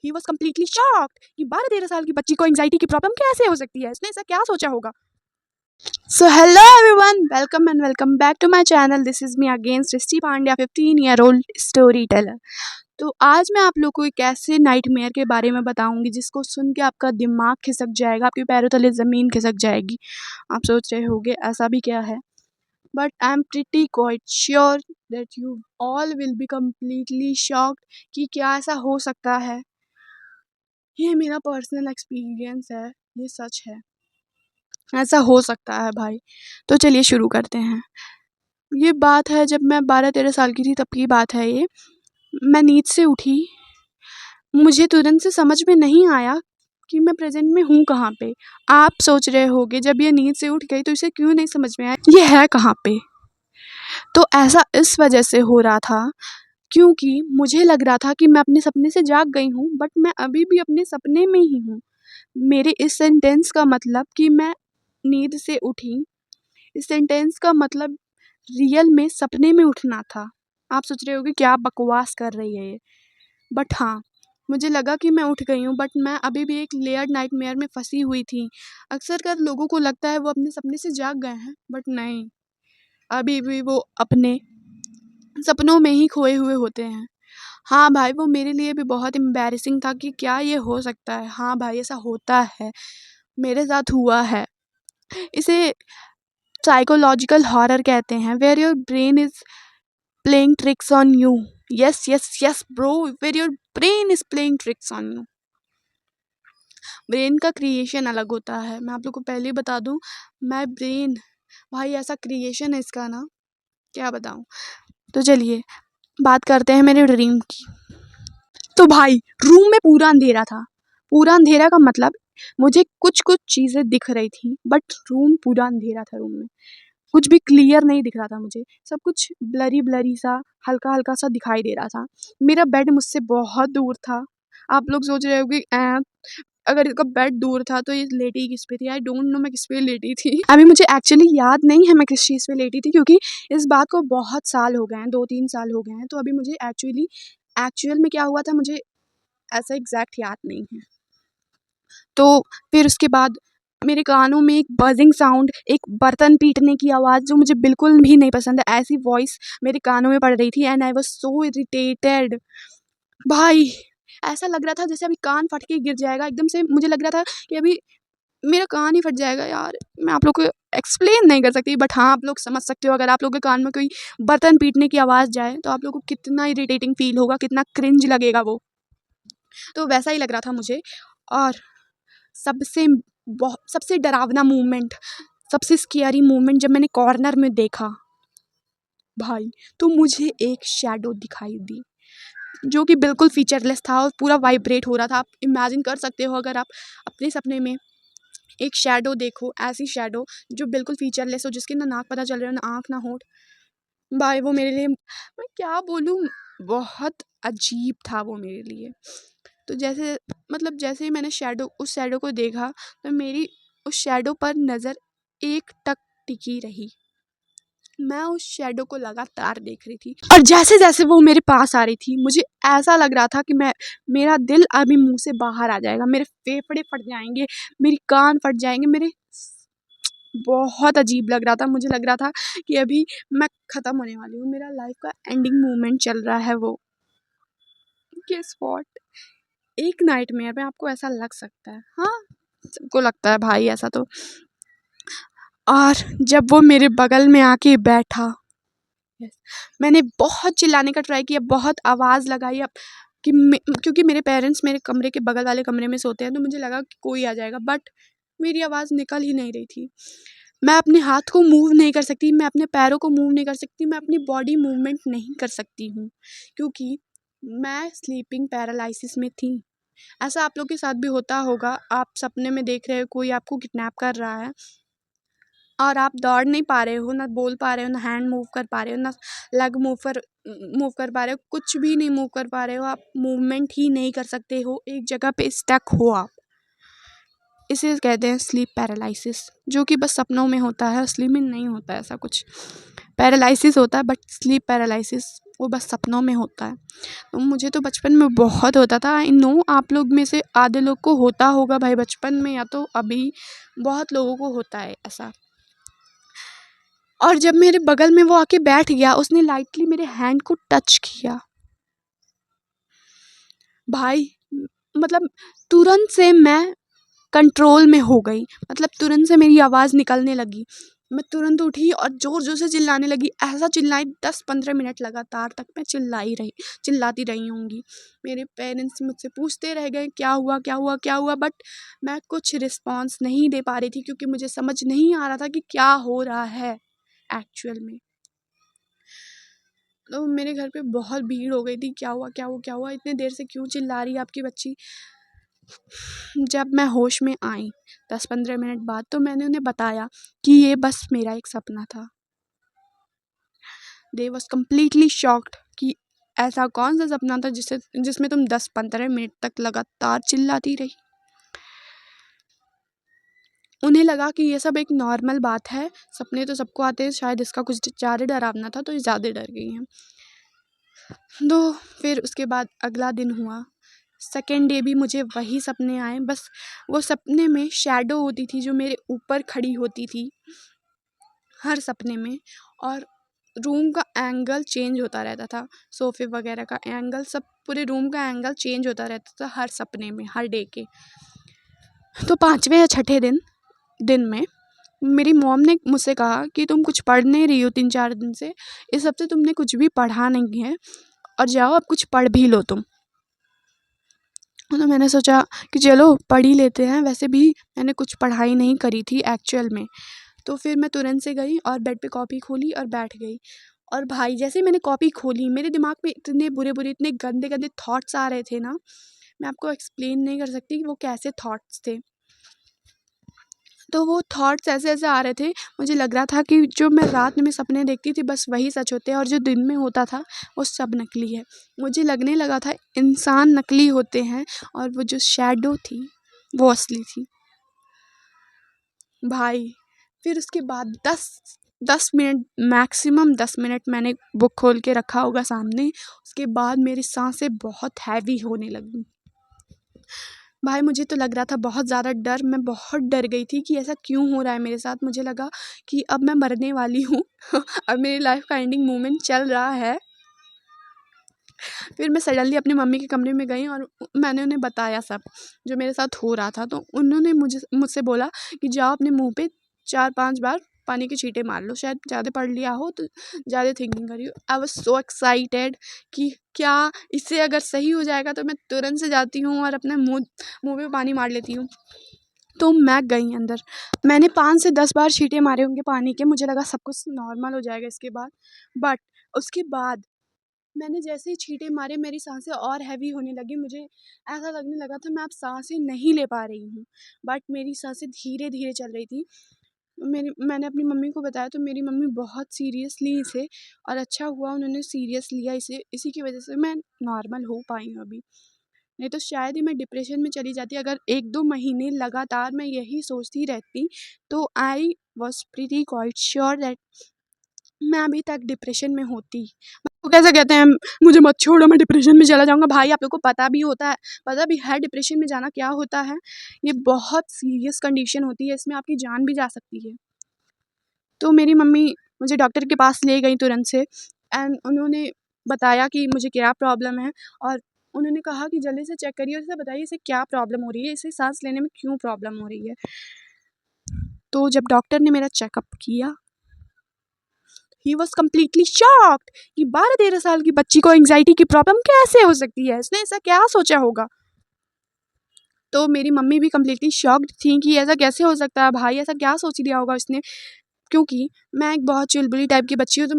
He was completely shocked कि 12-13 साल की बच्ची को एंग्जाइटी की प्रॉब्लम कैसे हो सकती है, इसने ऐसा क्या सोचा होगा। So hello everyone, welcome and welcome back to my channel. This is me again Srishti Pandya, 15-year-old story teller. तो आज मैं आप लोग को एक ऐसे नाइटमेयर के बारे में बताऊंगी जिसको सुन के आपका दिमाग खिसक जाएगा, आपके पैरों तले ज़मीन खिसक जाएगी। आप सोच रहे होगे ऐसा भी क्या है, but I am pretty quite sure that you all will be completely shocked कि क्या ऐसा हो सकता है। ये मेरा पर्सनल एक्सपीरियंस है, ये सच है, ऐसा हो सकता है भाई। तो चलिए शुरू करते हैं। ये बात है जब मैं 12-13 साल की थी, तब की बात है ये। मैं नींद से उठी, मुझे तुरंत से समझ में नहीं आया कि मैं प्रेजेंट में हूँ कहाँ पे। आप सोच रहे होगे जब ये नींद से उठ गई तो इसे क्यों नहीं समझ में आया ये है कहाँ पे। तो ऐसा इस वजह से हो रहा था क्योंकि मुझे लग रहा था कि मैं अपने सपने से जाग गई हूँ, बट मैं अभी भी अपने सपने में ही हूँ। मेरे इस सेंटेंस का मतलब कि मैं नींद से उठी, इस सेंटेंस का मतलब रियल में सपने में उठना था। आप सोच रहे होगे क्या बकवास कर रही है ये, बट हाँ, मुझे लगा कि मैं उठ गई हूँ, बट मैं अभी भी एक लेयर्ड नाइटमेयर में फंसी हुई थी। अक्सर कर लोगों को लगता है वो अपने सपने से जाग गए हैं, बट नहीं, अभी भी वो अपने सपनों में ही खोए हुए होते हैं। हाँ भाई, वो मेरे लिए भी बहुत एम्बैरेसिंग था कि क्या ये हो सकता है। हाँ भाई, ऐसा होता है, मेरे साथ हुआ है। इसे साइकोलॉजिकल हॉरर कहते हैं, where your brain is playing tricks on you. Yes yes yes bro, where your brain is playing tricks on you. Brain का क्रिएशन अलग होता है, मैं आप लोग को पहले ही बता दूं। माय ब्रेन भाई ऐसा क्रिएशन है इसका ना, क्या बताऊं। तो चलिए बात करते हैं मेरे ड्रीम की। तो भाई रूम में पूरा अंधेरा था। पूरा अंधेरा का मतलब मुझे कुछ कुछ चीज़ें दिख रही थी, बट रूम पूरा अंधेरा था। रूम में कुछ भी क्लियर नहीं दिख रहा था मुझे, सब कुछ ब्लरी ब्लरी सा, हल्का हल्का सा दिखाई दे रहा था। मेरा बेड मुझसे बहुत दूर था। आप लोग सोच रहे होगे अगर इसका बेड दूर था तो ये लेटी किस पे थी। आई डोंट नो मैं किस पे लेटी थी। अभी मुझे एक्चुअली याद नहीं है मैं किस चीज़ पे लेटी थी, क्योंकि इस बात को बहुत साल हो गए हैं, 2-3 साल हो गए हैं। तो अभी मुझे एक्चुअल में क्या हुआ था मुझे ऐसा एग्जैक्ट याद नहीं है। तो फिर उसके बाद मेरे कानों में एक बजिंग साउंड, एक बर्तन पीटने की आवाज़ जो मुझे बिल्कुल भी नहीं पसंद है, ऐसी वॉइस मेरे कानों में पड़ रही थी। And I was so irritated भाई। ऐसा लग रहा था जैसे अभी कान फट के गिर जाएगा। एकदम से मुझे लग रहा था कि अभी मेरा कान ही फट जाएगा यार। मैं आप लोग को एक्सप्लेन नहीं कर सकती, बट हाँ आप लोग समझ सकते हो। अगर आप लोग के कान में कोई बर्तन पीटने की आवाज़ जाए तो आप लोग को कितना इरिटेटिंग फील होगा, कितना क्रिंज लगेगा वो। तो वैसा ही लग रहा था मुझे। और सबसे सबसे डरावना मूवमेंट, सबसे स्केरी मूवमेंट जब मैंने कॉर्नर में देखा भाई, तो मुझे एक शैडो दिखाई दी जो कि बिल्कुल फीचरलेस था और पूरा वाइब्रेट हो रहा था। आप इमेजिन कर सकते हो अगर आप अपने सपने में एक शैडो देखो, ऐसी शैडो जो बिल्कुल फीचरलेस हो, जिसके ना नाक पता चल रहा है, ना आँख ना होंठ। भाई वो मेरे लिए, मैं क्या बोलूँ, बहुत अजीब था वो मेरे लिए। तो जैसे मतलब जैसे ही मैंने उस शैडो को देखा, तो मेरी उस शैडो पर नज़र एक टक टिकी रही। मैं उस शैडो को लगातार देख रही थी, और जैसे जैसे वो मेरे पास आ रही थी मुझे ऐसा लग रहा था कि मेरा दिल अभी मुंह से बाहर आ जाएगा, मेरे फेफड़े फट जाएंगे, मेरी कान फट जाएंगे, मेरे बहुत अजीब लग रहा था। मुझे लग रहा था कि अभी मैं ख़त्म होने वाली हूँ, मेरा लाइफ का एंडिंग मोमेंट चल रहा है वो। गेस व्हाट, एक नाइटमेयर में आपको ऐसा लग सकता है, हाँ सबको लगता है भाई ऐसा तो। और जब वो मेरे बगल में आके बैठा, यस, मैंने बहुत चिल्लाने का ट्राई किया, बहुत आवाज़ लगाई अब कि क्योंकि मेरे पेरेंट्स मेरे कमरे के बगल वाले कमरे में सोते हैं, तो मुझे लगा कि कोई आ जाएगा, बट मेरी आवाज़ निकल ही नहीं रही थी। मैं अपने हाथ को मूव नहीं कर सकती, मैं अपने पैरों को मूव नहीं कर सकती, मैं अपनी बॉडी मूवमेंट नहीं कर सकती हूँ, क्योंकि मैं स्लीपिंग पैरालिसिस में थी। ऐसा आप लोग के साथ भी होता होगा, आप सपने में देख रहे हो कोई आपको किडनैप कर रहा है और आप दौड़ नहीं पा रहे हो, ना बोल पा रहे हो, ना हैंड मूव कर पा रहे हो, ना लेग मूव कर पा रहे हो, कुछ भी नहीं मूव कर पा रहे हो, आप मूवमेंट ही नहीं कर सकते हो, एक जगह पे स्टक हो आप। इसे कहते हैं स्लीप पैरालिसिस, जो कि बस सपनों में होता है, असली में नहीं होता है ऐसा कुछ। पैरालिसिस होता है बट स्लीप पैरालिसिस वो बस सपनों में होता है। तो मुझे तो बचपन में बहुत होता था। आई नो आप लोग में से आधे लोग को होता होगा भाई बचपन में, या तो अभी बहुत लोगों को होता है ऐसा। और जब मेरे बगल में वो आके बैठ गया, उसने लाइटली मेरे हैंड को टच किया भाई, मतलब तुरंत से मैं कंट्रोल में हो गई। मतलब तुरंत से मेरी आवाज़ निकलने लगी, मैं तुरंत उठी और ज़ोर ज़ोर से चिल्लाने लगी। ऐसा चिल्लाई 10-15 मिनट लगातार तक मैं चिल्लाती रही होंगी। मेरे पेरेंट्स मुझसे पूछते रह गए क्या हुआ क्या हुआ क्या हुआ, बट मैं कुछ रिस्पॉन्स नहीं दे पा रही थी, क्योंकि मुझे समझ नहीं आ रहा था कि क्या हो रहा है एक्चुअल में। तो मेरे घर पे बहुत भीड़ हो गई थी, क्या हुआ क्या हुआ क्या हुआ, इतने देर से क्यों चिल्ला रही है आपकी बच्ची। जब मैं होश में आई 10-15 मिनट बाद, तो मैंने उन्हें बताया कि ये बस मेरा एक सपना था। दे वॉज कम्प्लीटली शॉक्ड कि ऐसा कौन सा सपना था जिसमें तुम 10-15 मिनट तक लगातार चिल्लाती रही। उन्हें लगा कि ये सब एक नॉर्मल बात है, सपने तो सबको आते हैं, शायद इसका कुछ ज़्यादा डरावना था तो ये ज़्यादा डर गई हैं। तो फिर उसके बाद अगला दिन हुआ, सेकेंड डे भी मुझे वही सपने आए। बस वो सपने में शैडो होती थी जो मेरे ऊपर खड़ी होती थी हर सपने में, और रूम का एंगल चेंज होता रहता था, सोफ़े वगैरह का एंगल, सब पूरे रूम का एंगल चेंज होता रहता था हर सपने में, हर डे के। तो 5वें या छठे दिन में मेरी मॉम ने मुझसे कहा कि तुम कुछ पढ़ नहीं रही हो 3-4 दिन से, इस हफ्ते तुमने कुछ भी पढ़ा नहीं है, और जाओ अब कुछ पढ़ भी लो तुम। तो मैंने सोचा कि चलो पढ़ ही लेते हैं, वैसे भी मैंने कुछ पढ़ाई नहीं करी थी एक्चुअल में। तो फिर मैं तुरंत से गई और बेड पे कॉपी खोली और बैठ गई। और भाई जैसे ही मैंने कॉपी खोली, मेरे दिमाग में इतने बुरे इतने गंदे गंदे थॉट्स आ रहे थे ना, मैं आपको एक्सप्लेन नहीं कर सकती कि वो कैसे थॉट्स थे। तो वो थॉट्स ऐसे ऐसे आ रहे थे, मुझे लग रहा था कि जो मैं रात में सपने देखती थी बस वही सच होते हैं, और जो दिन में होता था वो सब नकली है। मुझे लगने लगा था इंसान नकली होते हैं और वो जो शैडो थी वो असली थी भाई। फिर उसके बाद 10 मिनट, मैक्सिमम 10 मिनट मैंने बुक खोल के रखा होगा सामने। उसके बाद मेरी सांसें बहुत हैवी होने लगी भाई। मुझे तो लग रहा था बहुत ज़्यादा डर, मैं बहुत डर गई थी कि ऐसा क्यों हो रहा है मेरे साथ। मुझे लगा कि अब मैं मरने वाली हूँ अब मेरी लाइफ का एंडिंग मोमेंट चल रहा है। फिर मैं सडनली अपनी मम्मी के कमरे में गई और मैंने उन्हें बताया सब जो मेरे साथ हो रहा था। तो उन्होंने मुझसे बोला कि जाओ अपने मुंह पे 4-5 बार पानी के छींटे मार लो, शायद ज़्यादा पढ़ लिया हो तो ज़्यादा थिंकिंग करी हो। आई वाज सो एक्साइटेड कि क्या इससे अगर सही हो जाएगा तो मैं तुरंत से जाती हूँ और अपने मुँह पे पानी मार लेती हूँ। तो मैं गई अंदर, मैंने 5 से 10 बार छींटे मारे होंगे पानी के, मुझे लगा सब कुछ नॉर्मल हो जाएगा इसके बाद। बट उसके बाद मैंने जैसे ही छींटे मारे मेरी सांसें और हैवी होने लगी। मुझे ऐसा लगने लगा था मैं अब सांसें नहीं ले पा रही हूँ, बट मेरी सांसें धीरे धीरे चल रही थी। मैंने अपनी मम्मी को बताया तो मेरी मम्मी बहुत सीरियसली इसे, और अच्छा हुआ उन्होंने सीरियस लिया इसे, इसी की वजह से मैं नॉर्मल हो पाई हूँ अभी। नहीं तो शायद ही मैं डिप्रेशन में चली जाती। अगर 1-2 महीने लगातार मैं यही सोचती रहती तो I was pretty quite sure that मैं अभी तक डिप्रेशन में होती। वो कैसे कहते हैं मुझे मत छोड़ो मैं डिप्रेशन में चला जाऊँगा। भाई आप लोग को पता भी है डिप्रेशन में जाना क्या होता है। ये बहुत सीरियस कंडीशन होती है, इसमें आपकी जान भी जा सकती है। तो मेरी मम्मी मुझे डॉक्टर के पास ले गई तुरंत से, एंड उन्होंने बताया कि मुझे क्या प्रॉब्लम है, और उन्होंने कहा कि जल्दी से चेक करिए और इसे बताइए इसे क्या प्रॉब्लम हो रही है, इसे सांस लेने में क्यों प्रॉब्लम हो रही है। तो जब डॉक्टर ने मेरा चेकअप किया, ही वॉज कम्प्लीटली शॉक्ड कि 12-13 साल की बच्ची को एंग्जाइटी की प्रॉब्लम कैसे हो सकती है, इसने ऐसा क्या सोचा होगा। तो मेरी मम्मी भी कम्प्लीटली शॉक्ड थी कि ऐसा कैसे हो सकता है, भाई ऐसा क्या सोच लिया होगा उसने। क्योंकि मैं एक बहुत चुलबुली टाइप की बच्ची हूँ, तो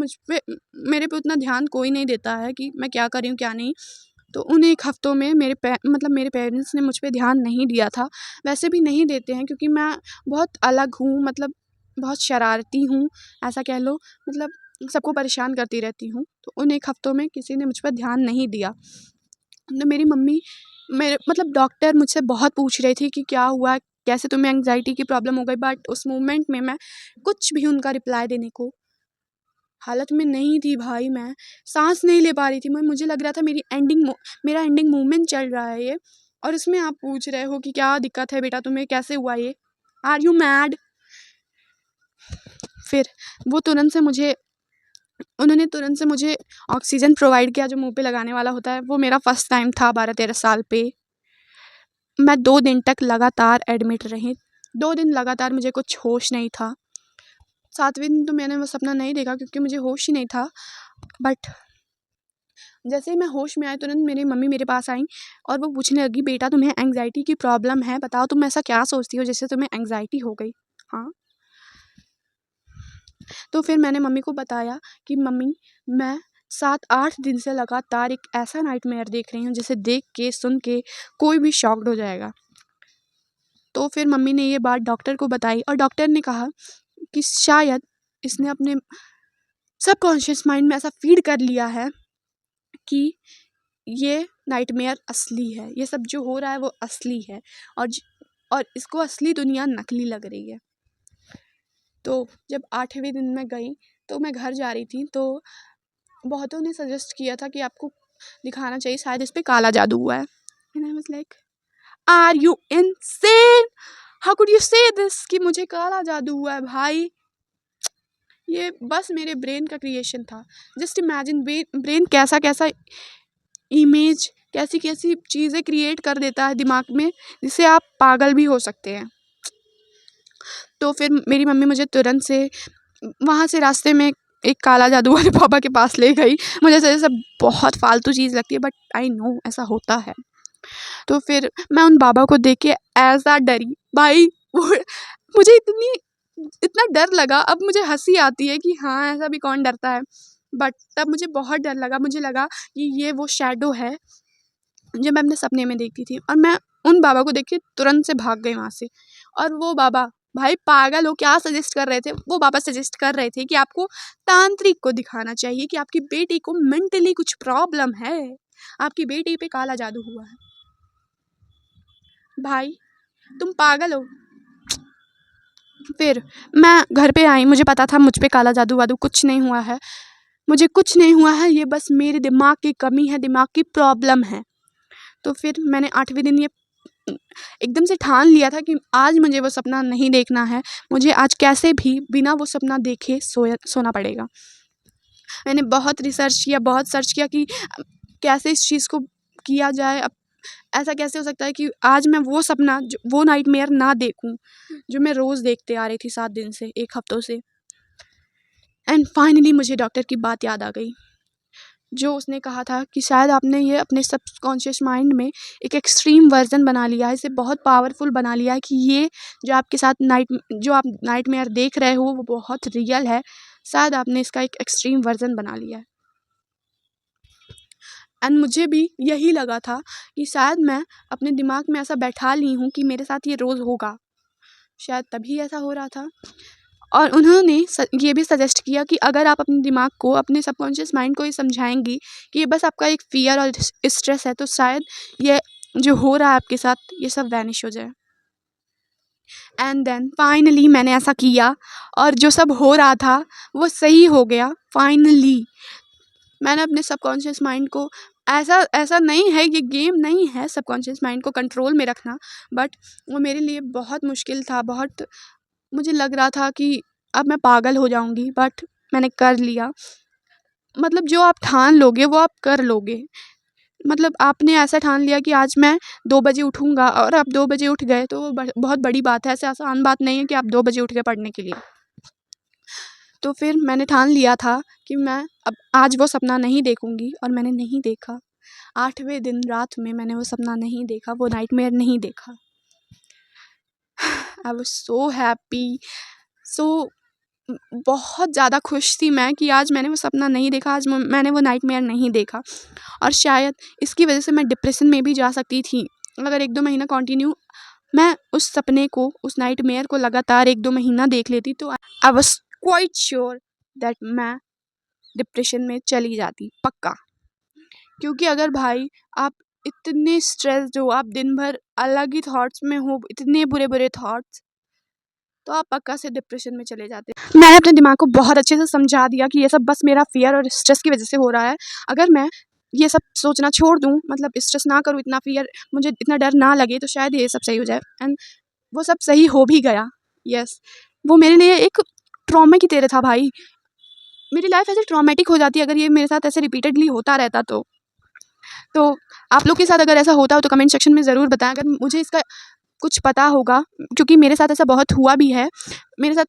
मेरे पे उतना ध्यान कोई नहीं देता है कि मैं क्या कर रही हूँ क्या नहीं। तो उन 1 हफ्तों में मेरे पेरेंट्स ने मुझ पे ध्यान नहीं दिया था। वैसे भी नहीं देते हैं क्योंकि मैं बहुत अलग हूँ, मतलब बहुत शरारती हूँ, ऐसा कह लो। मतलब सबको परेशान करती रहती हूँ। तो उन 1 हफ्तों में किसी ने मुझ पर ध्यान नहीं दिया। तो मेरी मम्मी मेरे मतलब डॉक्टर मुझसे बहुत पूछ रही थी कि क्या हुआ, कैसे तुम्हें एंग्जाइटी की प्रॉब्लम हो गई, बट उस मोमेंट में मैं कुछ भी उनका रिप्लाई देने को हालत में नहीं थी भाई। मैं सांस नहीं ले पा रही थी। मुझे लग रहा था मेरा एंडिंग मोमेंट चल रहा है ये, और इसमें आप पूछ रहे हो कि क्या दिक्कत है बेटा तुम्हें, कैसे हुआ ये, आर यू मैड। फिर उन्होंने तुरंत से मुझे ऑक्सीजन प्रोवाइड किया जो मुंह पे लगाने वाला होता है। वो मेरा फर्स्ट टाइम था 12-13 साल पे। मैं 2 दिन तक लगातार एडमिट रही। 2 दिन लगातार मुझे कुछ होश नहीं था। 7वें दिन तो मैंने वो सपना नहीं देखा क्योंकि मुझे होश ही नहीं था। बट जैसे ही मैं होश में आई तुरंत मेरी मम्मी मेरे पास आई और वो पूछने लगी, बेटा तुम्हें एंग्जाइटी की प्रॉब्लम है, बताओ तुम ऐसा क्या सोचती हो जिससे तुम्हें एंग्जाइटी हो गई। हाँ, तो फिर मैंने मम्मी को बताया कि मम्मी मैं 7-8 दिन से लगातार एक ऐसा नाइटमेयर देख रही हूँ जिसे देख के सुन के कोई भी शॉक्ड हो जाएगा। तो फिर मम्मी ने ये बात डॉक्टर को बताई और डॉक्टर ने कहा कि शायद इसने अपने सबकॉन्शियस माइंड में ऐसा फीड कर लिया है कि ये नाइटमेयर असली है, ये सब जो हो रहा है वो असली है, और इसको असली दुनिया नकली लग रही है। तो जब 8वें दिन में गई तो मैं घर जा रही थी, तो बहुतों ने सजेस्ट किया था कि आपको दिखाना चाहिए, शायद इस पे काला जादू हुआ है। And I was like, are you insane, how could you say this कि मुझे काला जादू हुआ है। भाई ये बस मेरे ब्रेन का क्रिएशन था। जस्ट इमेजिन ब्रेन कैसा कैसा इमेज, कैसी कैसी चीज़ें क्रिएट कर देता है दिमाग में जिससे आप पागल भी हो सकते हैं। तो फिर मेरी मम्मी मुझे तुरंत से वहाँ से रास्ते में एक काला जादू वाले पापा के पास ले गई। मुझे ऐसा सब बहुत फालतू चीज़ लगती है, बट आई नो ऐसा होता है। तो फिर मैं उन बाबा को देख के ऐसा डरी भाई, वो मुझे इतना डर लगा। अब मुझे हंसी आती है कि हाँ ऐसा भी कौन डरता है, बट तब मुझे बहुत डर लगा। मुझे लगा कि ये वो शैडो है जो मैं अपने सपने में देखती थी, और मैं उन बाबा को देख के तुरंत से भाग गई वहाँ से। और वो बाबा भाई पागल हो, क्या सजेस्ट कर रहे थे वो बाबा? सजेस्ट कर रहे थे कि आपको तांत्रिक को दिखाना चाहिए कि आपकी बेटी को मेंटली कुछ प्रॉब्लम है, आपकी बेटी पे काला जादू हुआ है। भाई तुम पागल हो। फिर मैं घर पे आई, मुझे पता था मुझ पे काला जादू वादू कुछ नहीं हुआ है, मुझे कुछ नहीं हुआ है, ये बस मेरे दिमाग की कमी है, दिमाग की प्रॉब्लम है। तो फिर मैंने 8वें दिन ये एकदम से ठान लिया था कि आज मुझे वो सपना नहीं देखना है, मुझे आज कैसे भी बिना वो सपना देखे सोना पड़ेगा। मैंने बहुत रिसर्च किया, बहुत सर्च किया कि कैसे इस चीज़ को किया जाए। अब ऐसा कैसे हो सकता है कि आज मैं वो सपना वो नाइटमेयर ना देखूं जो मैं रोज़ देखते आ रही थी 7 दिन से, 1 हफ्तों से। एंड फाइनली मुझे डॉक्टर की बात याद आ गई, जो उसने कहा था कि शायद आपने ये अपने सबकॉन्शियस माइंड में एक एक्सट्रीम वर्जन बना लिया है, इसे बहुत पावरफुल बना लिया है कि ये जो आपके साथ जो आप नाइटमेयर देख रहे हो वो बहुत रियल है। शायद आपने इसका एक एक्सट्रीम वर्जन बना लिया है। एंड मुझे भी यही लगा था कि शायद मैं अपने दिमाग में ऐसा बैठा ली हूँ कि मेरे साथ ये रोज़ होगा, शायद तभी ऐसा हो रहा था। और उन्होंने ये भी सजेस्ट किया कि अगर आप अपने दिमाग को, अपने सबकॉन्शियस माइंड को ये समझाएंगी कि ये बस आपका एक फियर और स्ट्रेस है, तो शायद ये जो हो रहा है आपके साथ ये सब वैनिश हो जाए। एंड देन फाइनली मैंने ऐसा किया और जो सब हो रहा था वो सही हो गया। फाइनली मैंने अपने सबकॉन्शियस माइंड को, ऐसा नहीं है, ये गेम नहीं है सबकॉन्शियस माइंड को कंट्रोल में रखना, बट वो मेरे लिए बहुत मुश्किल था। बहुत मुझे लग रहा था कि अब मैं पागल हो जाऊंगी, बट मैंने कर लिया। मतलब जो आप ठान लोगे वो आप कर लोगे। मतलब आपने ऐसा ठान लिया कि आज मैं 2 बजे उठूंगा और आप 2 बजे उठ गए तो वो बहुत बड़ी बात है। ऐसे आसान बात नहीं है कि आप 2 बजे उठ गए पढ़ने के लिए। तो फिर मैंने ठान लिया था कि मैं अब आज वो सपना नहीं देखूंगी, और मैंने नहीं देखा। 8वें दिन रात में मैंने वो सपना नहीं देखा, वो नाइटमेयर नहीं देखा। आई वाज सो हैप्पी, सो बहुत ज़्यादा खुश थी मैं कि आज मैंने वो सपना नहीं देखा, आज मैंने वो नाइटमेयर नहीं देखा। और शायद इसकी वजह से मैं डिप्रेशन में भी जा सकती थी अगर 1-2 महीना कंटिन्यू मैं उस सपने को, उस नाइटमेयर को लगातार 1-2 महीना देख लेती, तो I was quite sure that मैं डिप्रेशन में चली जाती पक्का। क्योंकि अगर भाई आप इतने स्ट्रेस्ड हो आप, दिन भर अलग ही थॉट्स में हो, इतने बुरे बुरे थॉट्स, तो आप पक्का से डिप्रेशन में चले जाते हैं। मैंने अपने दिमाग को बहुत अच्छे से समझा दिया कि ये सब बस मेरा फियर और स्ट्रेस की वजह से हो रहा है। अगर मैं ये सब सोचना छोड़ दूँ, मतलब स्ट्रेस ना करूँ, इतना फियर, मुझे इतना डर ना लगे, तो शायद ये सब सही हो जाए। एंड वो सब सही हो भी गया। यस, वो मेरे लिए एक ट्रॉमा की तरह था भाई। मेरी लाइफ ऐसे ट्रॉमेटिक हो जाती अगर ये मेरे साथ ऐसे रिपीटेडली होता रहता तो आप लोग के साथ अगर ऐसा होता हो तो कमेंट सेक्शन में ज़रूर बताएं। अगर मुझे इसका कुछ पता होगा, क्योंकि मेरे साथ ऐसा बहुत हुआ भी है, मेरे साथ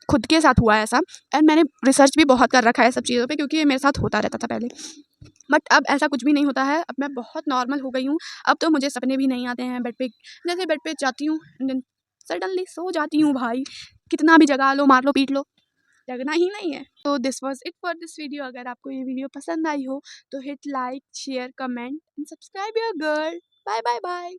खुद के साथ हुआ है ऐसा। एंड मैंने रिसर्च भी बहुत कर रखा है सब चीज़ों पे, क्योंकि ये मेरे साथ होता रहता था पहले। बट अब ऐसा कुछ भी नहीं होता है, अब मैं बहुत नॉर्मल हो गई हूँ। अब तो मुझे सपने भी नहीं आते हैं बेड पे, जैसे बेड पे जाती हूँ देन सडनली सो जाती हूँ भाई। कितना भी जगा लो, मार लो, पीट लो, जगना ही नहीं है। तो this was it for this video. अगर आपको ये वीडियो पसंद आई हो तो hit like, share, comment and subscribe your girl. Bye bye bye.